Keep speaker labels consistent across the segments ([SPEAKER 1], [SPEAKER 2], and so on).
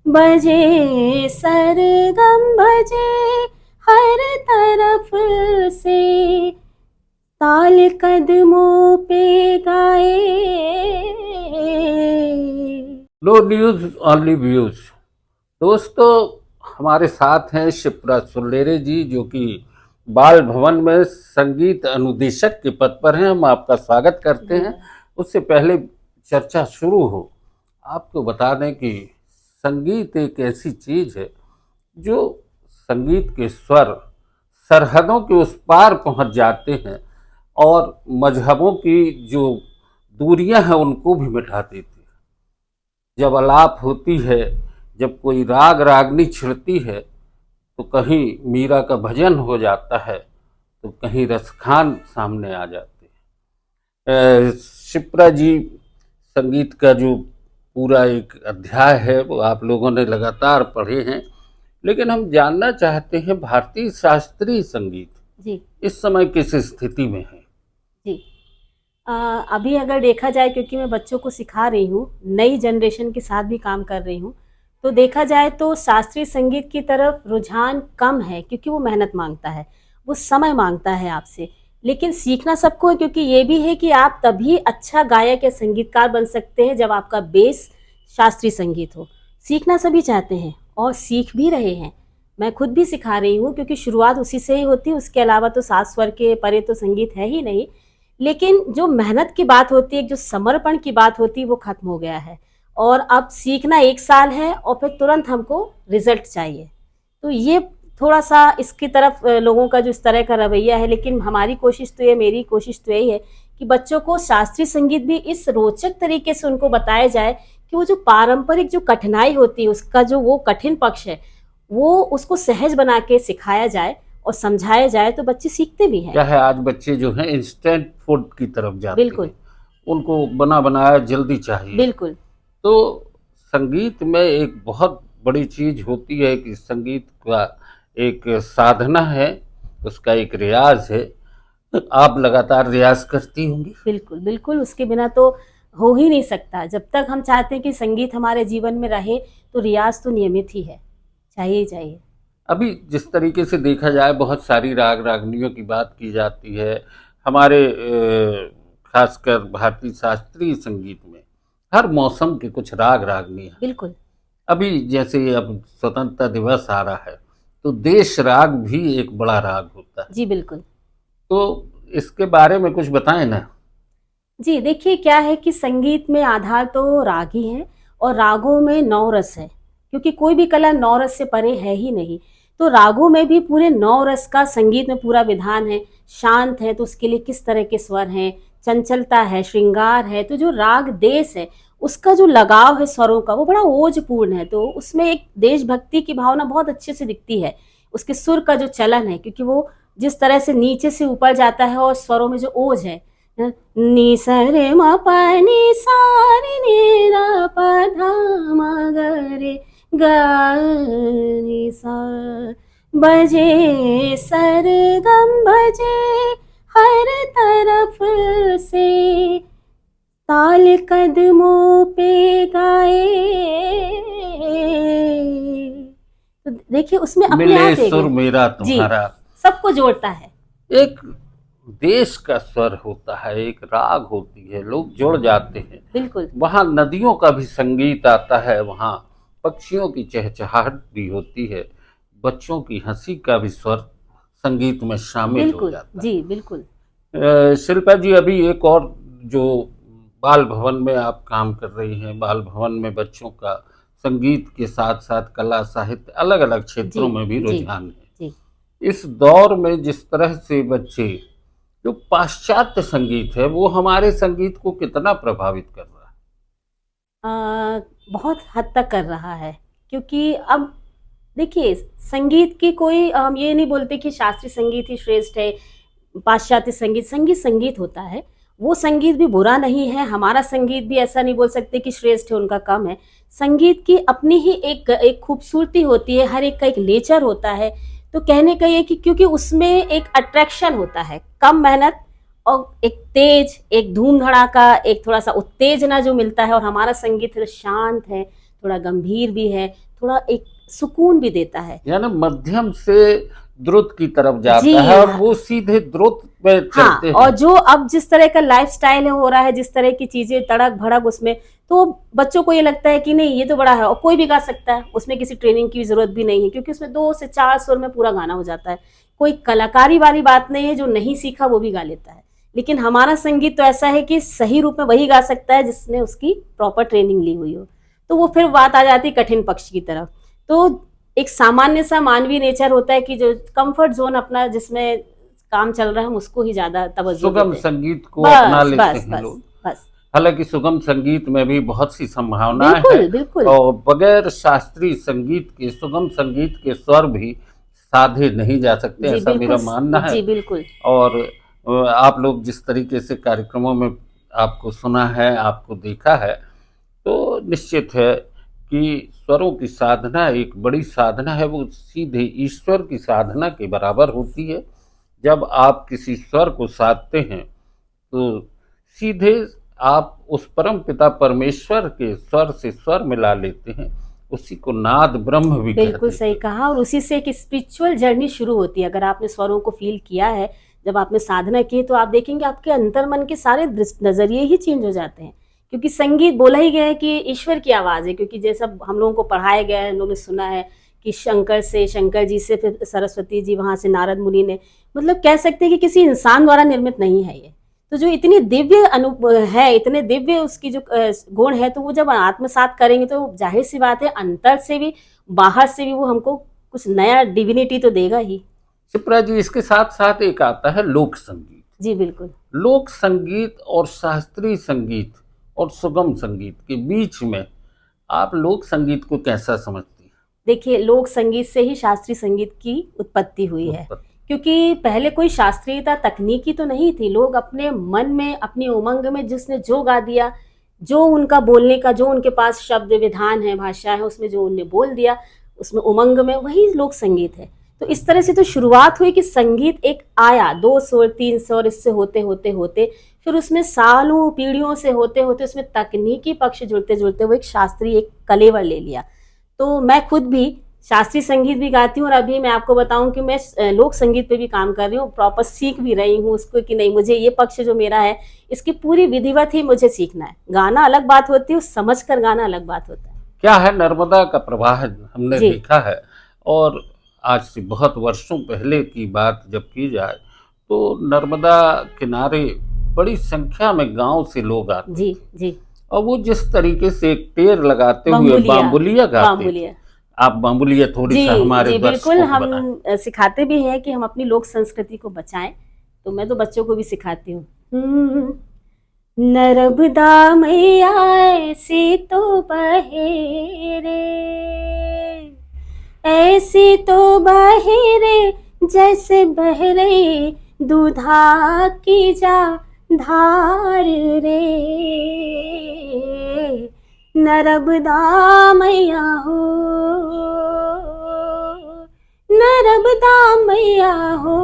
[SPEAKER 1] बजे सरगम बजे हर तरफ से, ताल कदमों पे गाए।
[SPEAKER 2] No news only views. दोस्तों, हमारे साथ हैं शिप्रा सुल्लेरे जी, जो कि बाल भवन में संगीत अनुदेशक के पद पर हैं। हम आपका स्वागत करते हैं।
[SPEAKER 1] धन्यवाद।
[SPEAKER 2] उससे पहले चर्चा शुरू हो, आपको बता दें कि संगीत एक ऐसी चीज है जो संगीत के स्वर सरहदों के उस पार पहुंच जाते हैं और मजहबों की जो दूरियां हैं उनको भी मिटा देती है। जब अलाप होती है, जब कोई राग रागनी छिड़ती है, तो कहीं मीरा का भजन हो जाता है, तो कहीं रसखान सामने आ जाते हैं। शिप्रा जी, संगीत का जो पूरा एक अध्याय है वो आप लोगों ने लगातार पढ़े हैं, लेकिन हम जानना चाहते हैं भारतीय शास्त्रीय संगीत
[SPEAKER 1] जी
[SPEAKER 2] इस समय किस स्थिति में है।
[SPEAKER 1] जी। अ, अभी अगर देखा जाए, क्योंकि मैं बच्चों को सिखा रही हूँ, नई जनरेशन के साथ भी काम कर रही हूँ, तो देखा जाए तो शास्त्रीय संगीत की तरफ रुझान कम है, क्योंकि वो मेहनत मांगता है, वो समय मांगता है आपसे। लेकिन सीखना सबको है, क्योंकि ये भी है कि आप तभी अच्छा गायक या संगीतकार बन सकते हैं जब आपका बेस शास्त्रीय संगीत हो। सीखना सभी चाहते हैं और सीख भी रहे हैं। मैं खुद भी सिखा रही हूँ, क्योंकि शुरुआत उसी से ही होती है। उसके अलावा तो सात स्वर के परे तो संगीत है ही नहीं। लेकिन जो मेहनत की बात होती है, जो समर्पण की बात होती है, वो खत्म हो गया है। और अब सीखना 1 साल है और फिर तुरंत हमको रिजल्ट चाहिए। तो ये थोड़ा-सा इसकी तरफ लोगों का जो इस तरह का रवैया है, लेकिन हमारी कोशिश तो ये, मेरी कोशिश तो यही है कि बच्चों को शास्त्रीय संगीत भी इस रोचक तरीके से उनको बताया जाए कि वो जो पारंपरिक जो कठिनाई होती है, उसका जो वो कठिन पक्ष है, वो उसको सहज बना के सिखाया जाए और समझाया जाए, तो बच्चे सीखते भी हैं।
[SPEAKER 2] क्या है, आज बच्चे जो हैं इंस्टेंट फूड की तरफ जाते
[SPEAKER 1] बिल्कुल,
[SPEAKER 2] हैं, उनको बना बनाया जल्दी चाहिए।
[SPEAKER 1] बिल्कुल।
[SPEAKER 2] तो संगीत में एक बहुत बड़ी चीज होती है कि संगीत का एक साधना है, उसका एक रियाज है। आप लगातार रियाज करती होंगी।
[SPEAKER 1] बिल्कुल, बिल्कुल, उसके बिना तो हो ही नहीं सकता। जब तक हम चाहते हैं कि संगीत हमारे जीवन में रहे, तो रियाज़ तो नियमित ही है, चाहिए ही चाहिए।
[SPEAKER 2] अभी जिस तरीके से देखा जाए, बहुत सारी राग रागनियों की बात की जाती है हमारे खासकर भारतीय शास्त्रीय संगीत में। हर मौसम के कुछ राग रागनी है।
[SPEAKER 1] बिल्कुल।
[SPEAKER 2] अभी जैसे अब स्वतंत्रता दिवस आ रहा है, तो देश राग भी एक बड़ा राग होता है।
[SPEAKER 1] जी, बिल्कुल।
[SPEAKER 2] तो इसके बारे में कुछ बताएं ना।
[SPEAKER 1] जी, देखिए क्या है कि संगीत में आधार तो राग ही है और रागों में 9 रस है, क्योंकि कोई भी कला 9 रस से परे है ही नहीं। तो रागों में भी पूरे 9 रस का संगीत में पूरा विधान है। शांत है तो उसके लिए किस तरह के स्वर हैं, चंचलता है, श्रृंगार है, तो जो राग देश है, उसका जो लगाव है स्वरों का, वो बड़ा ओजपूर्ण है। तो उसमें एक देशभक्ति की भावना बहुत अच्छे से दिखती है। उसके सुर का जो चलन है, क्योंकि वो जिस तरह से नीचे से ऊपर जाता है और स्वरों में जो ओज है, नि सा रे म प नि सा रे नि ध प ध म ग रे ग नि सा, बजे सरगम बजे हर तरफ से, ताल कदमों पे गाए। तो देखिए उसमें अपने
[SPEAKER 2] मिले
[SPEAKER 1] आप एक
[SPEAKER 2] सुर मेरा
[SPEAKER 1] जी,
[SPEAKER 2] तुम्हारा।
[SPEAKER 1] सबको जोड़ता है।
[SPEAKER 2] एक देश का स्वर होता है, एक राग होती है, लोग जुड़ जाते हैं।
[SPEAKER 1] बिल्कुल,
[SPEAKER 2] वहाँ नदियों का भी संगीत आता है, वहाँ पक्षियों की चहचहाहट भी होती है, बच्चों की हंसी का भी स्वर संगीत में शामिल हो
[SPEAKER 1] बिल्कुल।
[SPEAKER 2] जाता
[SPEAKER 1] जी, बिल्कुल।
[SPEAKER 2] है। शिल्पा जी, अभी एक और जो बाल भवन में आप काम कर रही हैं, बाल भवन में बच्चों का संगीत के साथ साथ कला साहित्य अलग अलग
[SPEAKER 1] जी,
[SPEAKER 2] क्षेत्रों में भी
[SPEAKER 1] जी,
[SPEAKER 2] रुझान है।
[SPEAKER 1] जी।
[SPEAKER 2] इस दौर में जिस तरह से बच्चे, जो पाश्चात्य संगीत है वो हमारे संगीत को कितना प्रभावित कर रहा
[SPEAKER 1] अ, बहुत हद तक कर रहा है, क्योंकि अब देखिए संगीत की कोई हम ये नहीं बोलते कि शास्त्रीय संगीत ही श्रेष्ठ है, पाश्चात्य संगीत, संगीत संगीत होता है। वो संगीत भी बुरा नहीं है, हमारा संगीत भी ऐसा नहीं बोल सकते कि श्रेष्ठ है, उनका कम है। संगीत की अपनी ही एक एक खूबसूरती होती है, हर एक का एक नेचर होता है। तो कहने का ये कि क्योंकि उसमें एक अट्रैक्शन होता है, कम मेहनत और एक तेज, एक धूम-धड़ाका, एक थोड़ा-सा उत्तेजना जो मिलता है, और हमारा संगीत थोड़ा शांत है, थोड़ा गंभीर भी है, थोड़ा एक सुकून भी देता है।
[SPEAKER 2] यानी मध्यम से द्रुत की तरफ
[SPEAKER 1] जी
[SPEAKER 2] जाता है और
[SPEAKER 1] हाँ।
[SPEAKER 2] वो सीधे द्रुत पे
[SPEAKER 1] हाँ,
[SPEAKER 2] चलते
[SPEAKER 1] और
[SPEAKER 2] हैं।
[SPEAKER 1] जो अब जिस तरह का लाइफस्टाइल है हो रहा है, जिस तरह की चीजें तड़क भड़क उसमें, तो बच्चों को ये लगता है कि नहीं ये तो बड़ा है और कोई भी गा सकता है, उसमें किसी ट्रेनिंग की जरूरत भी नहीं है, क्योंकि उसमें 2 से 4 सुर में पूरा गाना हो जाता है। कोई कलाकारी वाली बात नहीं है, जो नहीं सीखा वो भी गा लेता है। लेकिन हमारा संगीत तो ऐसा है कि सही रूप में वही गा सकता है जिसने उसकी प्रॉपर ट्रेनिंग ली हुई हो। तो वो फिर बात आ जाती है कठिन पक्ष की तरफ। तो एक सामान्य सा मानवीय नेचर होता है कि जो कंफर्ट जोन अपना जिसमें काम चल रहा है, हम उसको ही ज्यादा तवज्जो
[SPEAKER 2] सुगम
[SPEAKER 1] देते हैं।
[SPEAKER 2] संगीत को अपना
[SPEAKER 1] बस
[SPEAKER 2] लेते
[SPEAKER 1] बस
[SPEAKER 2] हैं
[SPEAKER 1] बस
[SPEAKER 2] लोग।
[SPEAKER 1] बस।
[SPEAKER 2] हालांकि सुगम संगीत में भी बहुत सी संभावनाएं हैं
[SPEAKER 1] बिल्कुल बिल्कुल।
[SPEAKER 2] और बगैर शास्त्रीय संगीत के सुगम संगीत के स्वर भी साधे नहीं जा सकते,
[SPEAKER 1] जी
[SPEAKER 2] ऐसा मेरा
[SPEAKER 1] बिल्कुल।
[SPEAKER 2] मानना है।
[SPEAKER 1] जी बिल्कुल।
[SPEAKER 2] और आप लोग जिस तरीके से कार्यक्रमों में आपको सुना है, आपको देखा है, तो निश्चित है कि स्वरों की साधना एक बड़ी साधना है। वो सीधे ईश्वर की साधना के बराबर होती है। जब आप किसी स्वर को साधते हैं तो सीधे आप उस परम पिता परमेश्वर के स्वर से स्वर मिला लेते हैं। उसी को नाद ब्रह्म भी
[SPEAKER 1] बिल्कुल
[SPEAKER 2] कहते
[SPEAKER 1] सही
[SPEAKER 2] हैं।
[SPEAKER 1] कहा, और उसी से एक स्पिरिचुअल जर्नी शुरू होती है। अगर आपने स्वरों को फील किया है, जब आपने साधना की, तो आप देखेंगे आपके अंतर मन के सारे नजरिए ही चेंज हो जाते हैं। क्योंकि संगीत बोला ही गया है कि ईश्वर की आवाज है, क्योंकि जैसा हम लोगों को पढ़ाया गया है, हम लोगों ने सुना है कि शंकर जी से फिर सरस्वती जी, वहां से नारद मुनि ने, मतलब कह सकते हैं कि किसी इंसान द्वारा निर्मित नहीं है ये। तो जो इतनी दिव्य है, इतने दिव्य उसकी जो गुण है, तो वो जब आत्मसात करेंगे तो जाहिर सी बात है अंतर से भी बाहर से भी वो हमको कुछ नया डिविनिटी तो देगा ही।
[SPEAKER 2] शिप्रा जी, इसके साथ साथ एक आता है लोक संगीत।
[SPEAKER 1] जी बिल्कुल।
[SPEAKER 2] लोक संगीत और शास्त्रीय संगीत और सुगम संगीत के बीच में आप लोक संगीत को कैसा समझती हैं?
[SPEAKER 1] देखिए, लोक संगीत से ही शास्त्रीय संगीत की उत्पत्ति हुई है।
[SPEAKER 2] उत्पत्ति।
[SPEAKER 1] क्योंकि पहले कोई शास्त्रीयता तकनीकी तो नहीं थी, लोग अपने मन में, अपनी उमंग में जिसने जो गा दिया, जो उनका बोलने का, जो उनके पास शब्द विधान है, भाषा है, उसमें जो उनने बोल दिया, उसमें उमंग में, वही लोक संगीत है। तो इस तरह से तो शुरुआत हुई कि संगीत एक आया, 2 सुर 3 सुर, इससे होते होते होते फिर उसमें सालों पीढ़ियों से होते होते उसमें तकनीकी पक्ष जुड़ते जुड़ते वो एक शास्त्रीय एक कलेवर ले लिया। तो मैं खुद भी शास्त्रीय संगीत भी गाती हूँ, और अभी मैं आपको बताऊं कि मैं लोक संगीत पे भी काम कर रही हूँ, प्रॉपर सीख भी रही हूँ उसको, कि नहीं मुझे ये पक्ष जो मेरा है इसकी पूरी विधिवत ही मुझे सीखना है। गाना अलग बात होती है, समझ कर गाना अलग बात होता है।
[SPEAKER 2] क्या है, नर्मदा का प्रवाह हमने
[SPEAKER 1] जी
[SPEAKER 2] देखा है। और आज से बहुत वर्षों पहले की बात जब की जाए तो नर्मदा किनारे बड़ी संख्या में गांव से लोग आते
[SPEAKER 1] जी
[SPEAKER 2] थे
[SPEAKER 1] जी।
[SPEAKER 2] और वो जिस तरीके से एक टेर लगाते हुए
[SPEAKER 1] बम्बुलिया।
[SPEAKER 2] बांबुलिया गाते थे।
[SPEAKER 1] बाम्बुलिया।
[SPEAKER 2] आप बांबुलिया थोड़ी सा
[SPEAKER 1] जी
[SPEAKER 2] हमारे
[SPEAKER 1] जी बिल्कुल।
[SPEAKER 2] दर्शकों को
[SPEAKER 1] हम
[SPEAKER 2] बताएं।
[SPEAKER 1] सिखाते भी हैं कि हम अपनी लोक संस्कृति को बचाएं, तो मैं तो बच्चों को भी सिखाती हूँ। नर्मदा मैया ऐसी तो बहे रे, ऐसी तो बहे रे, जैसे बह रही दूधा की जा धार रे। नर्मदा मैया हो, नर्मदा मैया हो,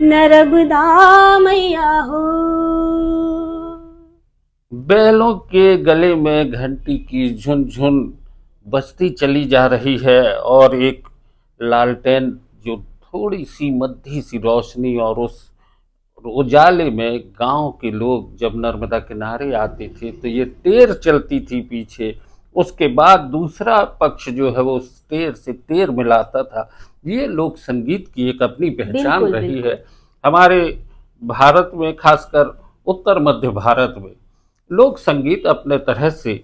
[SPEAKER 1] नर्मदा मैया हो।
[SPEAKER 2] बैलों के गले में घंटी की झुनझुन बजती चली जा रही है और एक लालटेन जो थोड़ी सी मध्य सी रोशनी, और उस उजाले में गांव के लोग जब नर्मदा किनारे आते थे तो ये टेर चलती थी पीछे। उसके बाद दूसरा पक्ष जो है वो उस टेर से टेर मिलाता था। ये लोक संगीत की एक अपनी पहचान
[SPEAKER 1] बिल्कुल
[SPEAKER 2] रही
[SPEAKER 1] बिल्कुल।
[SPEAKER 2] है। हमारे भारत में, खासकर उत्तर मध्य भारत में, लोक संगीत अपने तरह से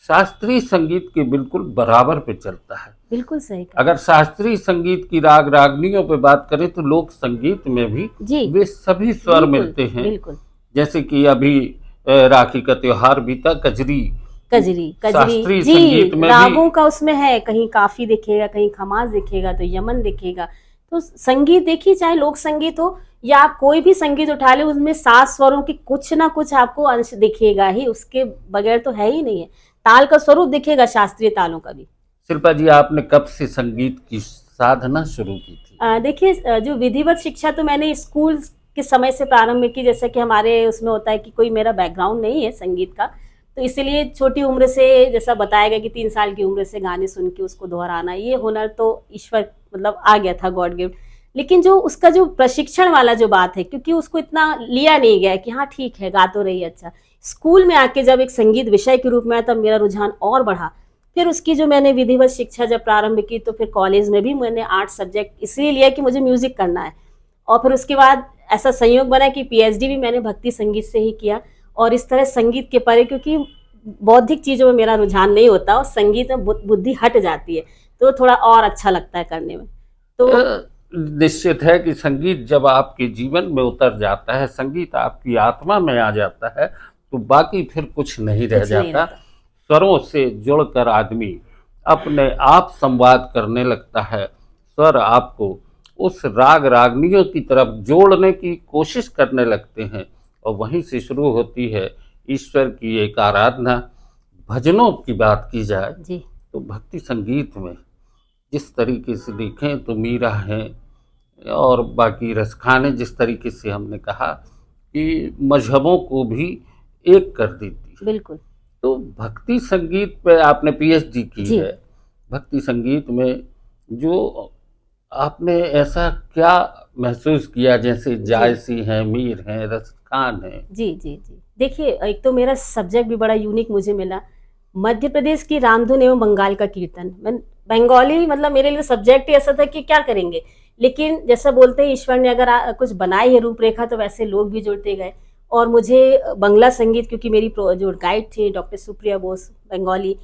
[SPEAKER 2] शास्त्रीय संगीत के बिल्कुल बराबर पे चलता है।
[SPEAKER 1] बिल्कुल सही कहा।
[SPEAKER 2] अगर शास्त्रीय संगीत की राग रागनियों पे बात करें तो लोक संगीत में भी
[SPEAKER 1] जी
[SPEAKER 2] वे सभी स्वर
[SPEAKER 1] बिल्कुल
[SPEAKER 2] मिलते हैं।
[SPEAKER 1] बिल्कुल।
[SPEAKER 2] जैसे कि अभी राखी का त्योहार बीता, कजरी
[SPEAKER 1] कजरी कजरी
[SPEAKER 2] शास्त्रीय
[SPEAKER 1] जी,
[SPEAKER 2] संगीत में भी
[SPEAKER 1] रागों का उसमें है, कहीं काफी दिखेगा, कहीं खमास दिखेगा, तो यमन दिखेगा। तो संगीत देखिए, चाहे लोक संगीत हो या आप कोई भी संगीत उठा ले, उसमें 7 स्वरों की कुछ ना कुछ आपको अंश दिखेगा ही, उसके बगैर तो है ही नहीं है। ताल का स्वरूप दिखेगा, शास्त्रीय तालों का भी।
[SPEAKER 2] शिल्पा जी, आपने कब से संगीत की साधना शुरू की थी?
[SPEAKER 1] देखिए, जो विधिवत शिक्षा तो मैंने स्कूल के समय से प्रारंभ की, जैसे कि हमारे उसमें होता है कि कोई मेरा बैकग्राउंड नहीं है संगीत का, तो इसीलिए छोटी उम्र से, जैसा बताया गया कि 3 साल की उम्र से गाने सुन के उसको दोहराना, ये हुनर तो ईश्वर मतलब आ गया था, गॉड गिफ्ट। लेकिन जो उसका जो प्रशिक्षण वाला जो बात है, क्योंकि उसको इतना लिया नहीं गया कि हाँ ठीक है गा तो रही है अच्छा, स्कूल में आके जब एक संगीत विषय के रूप में आया तब मेरा रुझान और बढ़ा। फिर उसकी जो मैंने विधिवत शिक्षा जब प्रारंभ की, तो फिर कॉलेज में भी मैंने आर्ट सब्जेक्ट इसलिए लिया कि मुझे म्यूजिक करना है। और फिर उसके बाद ऐसा संयोग बना कि पीएचडी भी मैंने भक्ति संगीत से ही किया। और इस तरह संगीत के परे, क्योंकि बौद्धिक चीजों में मेरा रुझान नहीं होता और संगीत में बुद्धि हट जाती है, तो थोड़ा और अच्छा लगता है करने में। तो
[SPEAKER 2] निश्चित है कि संगीत जब आपके जीवन में उतर जाता है, संगीत आपकी आत्मा में आ जाता है, तो बाकी फिर कुछ नहीं रह
[SPEAKER 1] कुछ नहीं
[SPEAKER 2] जाता।
[SPEAKER 1] रहता।
[SPEAKER 2] स्वरों से जुड़कर आदमी अपने आप संवाद करने लगता है। स्वर आपको उस राग रागनियों की तरफ जोड़ने की कोशिश करने लगते हैं, और वहीं से शुरू होती है ईश्वर की एक आराधना। भजनों की बात की जाए
[SPEAKER 1] जी
[SPEAKER 2] तो भक्ति संगीत में जिस तरीके से देखें तो मीरा हैं, और बाकी रसखाने जिस तरीके से हमने कहा कि मजहबों को भी एक कर देती है।
[SPEAKER 1] बिल्कुल।
[SPEAKER 2] तो भक्ति संगीत पे आपने पीएचडी की
[SPEAKER 1] जी
[SPEAKER 2] है। भक्ति संगीत में जो आपने ऐसा क्या महसूस किया, जैसे
[SPEAKER 1] जी
[SPEAKER 2] जायसी हैं, मीर हैं, रसखान हैं?
[SPEAKER 1] जी जी जी देखिए, एक तो मेरा सब्जेक्ट भी बड़ा यूनिक मुझे मिला, मध्य प्रदेश की रामधुन एवं बंगाल का कीर्तन। मैं बंगाली, मतलब मेरे लिए सब्जेक्ट ही ऐसा था कि क्या करेंगे, लेकिन जैसा बोलते हैं ईश्वर ने अगर कुछ बनाई है रूपरेखा, तो वैसे लोग भी जुड़ते गए। और मुझे बंगला संगीत, क्योंकि मेरी जो गाइड थी डॉक्टर सुप्रिया बोस, बंगाली,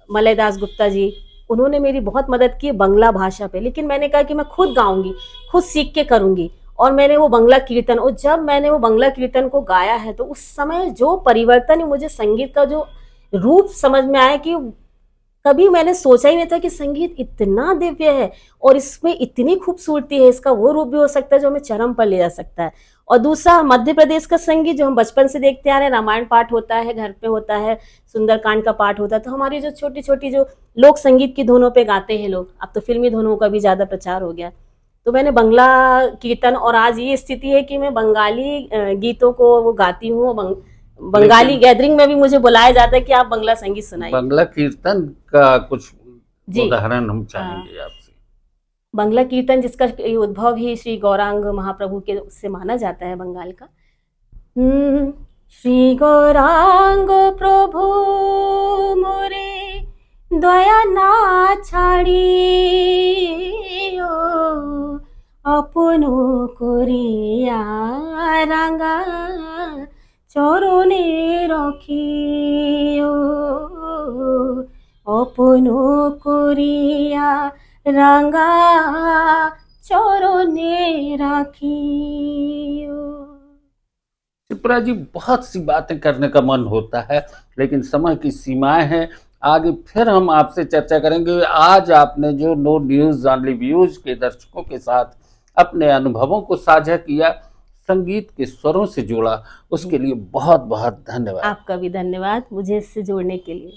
[SPEAKER 1] मलय दास गुप्ता जी, उन्होंने मेरी बहुत मदद की बंगला भाषा पे। लेकिन मैंने कहा कि मैं खुद गाऊंगी, खुद सीख के करूंगी। और मैंने वो बंगला कीर्तन, और जब मैंने वो बंगला कीर्तन को गाया है, तो उस समय जो परिवर्तन है, मुझे संगीत का जो रूप समझ में आया कि कभी मैंने सोचा ही नहीं था कि संगीत इतना दिव्य है और इसमें इतनी खूबसूरती है, इसका वो रूप भी हो सकता है जो हमें चरम पर ले जा सकता है। और दूसरा, मध्य प्रदेश का संगीत जो हम बचपन से देखते आ रहे हैं, रामायण पाठ होता है, घर पे होता है, सुंदरकांड का पाठ होता है, तो हमारी जो छोटी छोटी जो लोक संगीत की धुनों पे गाते हैं लोग, अब तो फिल्मी धुनों का भी ज्यादा प्रचार हो गया। तो मैंने बंगला कीर्तन, और आज ये स्थिति है कि मैं बंगाली गीतों को वो गाती हूँ। बंगाली
[SPEAKER 2] लेकिन
[SPEAKER 1] गैदरिंग में भी मुझे बुलाया जाता है कि आप बंगला संगीत सुनाइए।
[SPEAKER 2] बंगला कीर्तन का कुछ
[SPEAKER 1] जी
[SPEAKER 2] उदाहरण हम
[SPEAKER 1] हाँ,
[SPEAKER 2] चाहेंगे आपसे।
[SPEAKER 1] बंगला कीर्तन जिसका उद्भव ही श्री गौरांग महाप्रभु के से माना जाता है, बंगाल का। श्री गौरांग प्रभु मोरे दया ना ছাড়িও, আপন করিয়া রাঙা চরণে রাখিও, আপন করিয়া রাঙা চরণে রাখিও।
[SPEAKER 2] त्रिपुरा जी, बहुत सी बातें करने का मन होता है, लेकिन समय की सीमाएं हैं। आगे फिर हम आपसे चर्चा करेंगे। आज आपने जो नो न्यूज ऑनली व्यूज के दर्शकों के साथ अपने अनुभवों को साझा किया, संगीत के स्वरों से जोड़ा, उसके लिए बहुत बहुत धन्यवाद।
[SPEAKER 1] आपका भी धन्यवाद मुझे इससे जोड़ने के लिए।